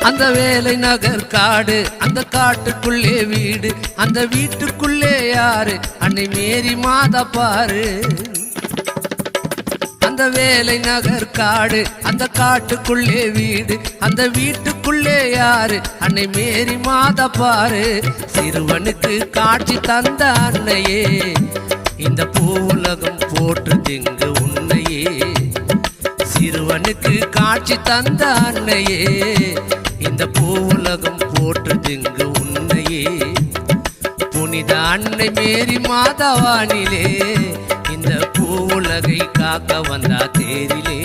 அந்த வேலை நகர் காடு, அந்த காட்டுக்குள்ளே வீடு, அந்த வீட்டுக்குள்ளே யாரு? அன்னை மேரி மாதா பாரு. அந்த வேலை நகர் காடு, அந்த காட்டுக்குள்ளே வீடு, அந்த வீட்டுக்குள்ளே யாரு? அன்னை மேரி மாதா பாரு. சிறுவனுக்கு காட்சி தந்த அன்னையே, இந்த பூவுலகம் போற்றுதிங்கு உன்னையே. சிறுவனுக்கு காட்சி தந்த அன்னையே, இந்த பூவுலகம் போற்றுதிங்கு உன்னையே. புனித அன்னை மேரி மாதாவானிலே, இந்த பூவுலகை காக்க வந்தா தேரிலே.